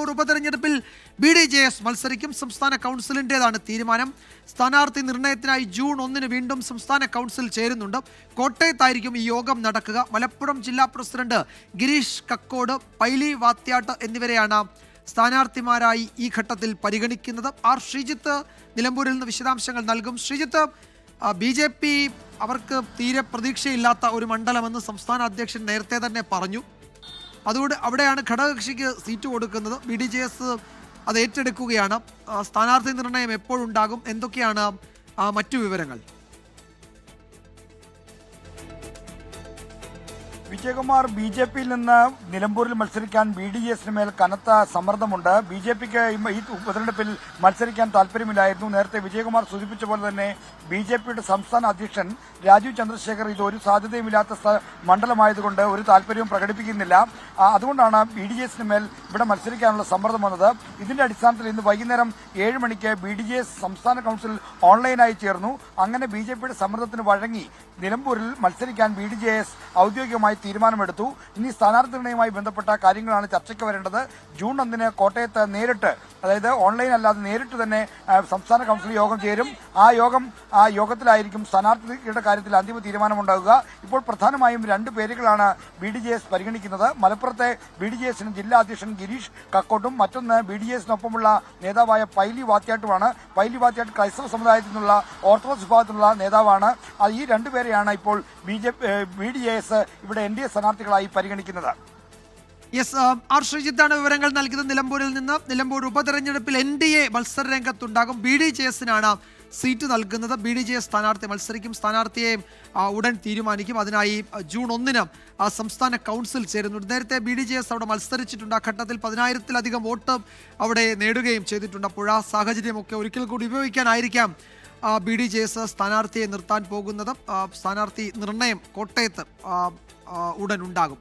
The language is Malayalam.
നിലമ്പൂർ ഉപതെരഞ്ഞെടുപ്പിൽ BDJS മത്സരിക്കും. സംസ്ഥാന കൗൺസിലിൻ്റെതാണ് തീരുമാനം. സ്ഥാനാർത്ഥി നിർണയത്തിനായി ജൂൺ 1 വീണ്ടും സംസ്ഥാന കൗൺസിൽ ചേരുന്നുണ്ട്. കോട്ടയത്തായിരിക്കും ഈ യോഗം നടക്കുക. മലപ്പുറം ജില്ലാ പ്രസിഡന്റ് ഗിരീഷ് കക്കോട്, പൈലി വാത്യാട്ട് എന്നിവരെയാണ് സ്ഥാനാർത്ഥിമാരായി ഈ ഘട്ടത്തിൽ പരിഗണിക്കുന്നത്. ആർ ശ്രീജിത്ത് നിലമ്പൂരിൽ നിന്ന് വിശദാംശങ്ങൾ നൽകും. ശ്രീജിത്ത്, BJP അവർക്ക് തീരെ പ്രതീക്ഷയില്ലാത്ത ഒരു മണ്ഡലമെന്ന് സംസ്ഥാന അധ്യക്ഷൻ നേരത്തെ തന്നെ പറഞ്ഞു. അതുകൊണ്ട് അവിടെയാണ് ഘടകകക്ഷിക്ക് സീറ്റ് കൊടുക്കുന്നത്. BDJS അത് ഏറ്റെടുക്കുകയാണ്. സ്ഥാനാർത്ഥി നിർണയം എപ്പോഴുണ്ടാകും? എന്തൊക്കെയാണ് മറ്റു വിവരങ്ങൾ? വിജയകുമാർ, BJPയിൽ നിന്ന് നിലമ്പൂരിൽ മത്സരിക്കാൻ BDJSന് മേൽ കനത്ത സമ്മർദ്ദമുണ്ട്. BJPക്ക് ഈ ഉപതെരഞ്ഞെടുപ്പിൽ മത്സരിക്കാൻ താല്പര്യമില്ലായിരുന്നു. നേരത്തെ വിജയകുമാർ സൂചിപ്പിച്ച പോലെ തന്നെ BJPയുടെ സംസ്ഥാന അധ്യക്ഷൻ രാജീവ് ചന്ദ്രശേഖർ ഇത് ഒരു സാധ്യതയുമില്ലാത്ത മണ്ഡലമായതുകൊണ്ട് ഒരു താല്പര്യവും പ്രകടിപ്പിക്കുന്നില്ല. അതുകൊണ്ടാണ് BDJSന് മേൽ ഇവിടെ മത്സരിക്കാനുള്ള സമ്മർദ്ദം വന്നത്. ഇതിന്റെ അടിസ്ഥാനത്തിൽ ഇന്ന് വൈകുന്നേരം 7 മണിക്ക് BDJS സംസ്ഥാന കൗൺസിൽ ഓൺലൈനായി ചേർന്നു. അങ്ങനെ BJPയുടെ സമ്മർദ്ദത്തിന് വഴങ്ങി നിലമ്പൂരിൽ മത്സരിക്കാൻ BDJS ഔദ്യോഗികമായി തീരുമാനമെടുത്തു. ഇനി സ്ഥാനാർത്ഥി നിർണയവുമായി ബന്ധപ്പെട്ട കാര്യങ്ങളാണ് ചർച്ചയ്ക്ക് വരേണ്ടത്. ജൂൺ 1 കോട്ടയത്ത് നേരിട്ട്, അതായത് ഓൺലൈൻ അല്ലാതെ നേരിട്ട് തന്നെ സംസ്ഥാന കൗൺസിൽ യോഗം ചേരും. ആ യോഗത്തിലായിരിക്കും സ്ഥാനാർത്ഥിയുടെ കാര്യത്തിൽ അന്തിമ തീരുമാനമുണ്ടാകുക. ഇപ്പോൾ പ്രധാനമായും 2 പേരുകളാണ് BDJS പരിഗണിക്കുന്നത്. മലപ്പുറത്തെ BDJSന് ജില്ലാ അധ്യക്ഷൻ ഗിരീഷ് കക്കോട്ടും മറ്റൊന്ന് BDJSനൊപ്പമുള്ള നേതാവായ പൈലി വാത്യാട്ടുമാണ്. പൈലി വാത്യാട്ട് ക്രൈസ്തവ സമുദായത്തിൽ നിന്നുള്ള ഓർത്തഡോക്സ് വിഭാഗത്തിലുള്ള നേതാവാണ്. ഈ 2 പേരെയാണ് ഇപ്പോൾ BDJS ഇവിടെ NDA സ്ഥാനാർത്ഥികളായി പരിഗണിക്കുന്നത്. ആർ ശ്രീജിത്താണ് വിവരങ്ങൾ നൽകിയത് നിലമ്പൂരിൽ നിന്ന്. നിലമ്പൂർ ഉപതെരഞ്ഞെടുപ്പിൽ NDA മത്സര രംഗത്തുണ്ടാകും. BDJSനാണ് സീറ്റ് നൽകുന്നത്. BDJS സ്ഥാനാർത്ഥി മത്സരിക്കും. സ്ഥാനാർത്ഥിയെ ഉടൻ തീരുമാനിക്കും. അതിനായി ജൂൺ 1 സംസ്ഥാന കൗൺസിൽ ചേരുന്നുണ്ട്. നേരത്തെ BDJS അവിടെ മത്സരിച്ചിട്ടുണ്ട്. ആ ഘട്ടത്തിൽ 10,000-ലധികം വോട്ട് അവിടെ നേടുകയും ചെയ്തിട്ടുണ്ട്. അപ്പോൾ ആ സാഹചര്യമൊക്കെ ഒരിക്കൽ കൂടി ഉപയോഗിക്കാനായിരിക്കാം BDJS സ്ഥാനാർത്ഥിയെ നിർത്താൻ പോകുന്നത്. സ്ഥാനാർത്ഥി നിർണയം കോട്ടയത്ത് ഉടൻ ഉണ്ടാകും.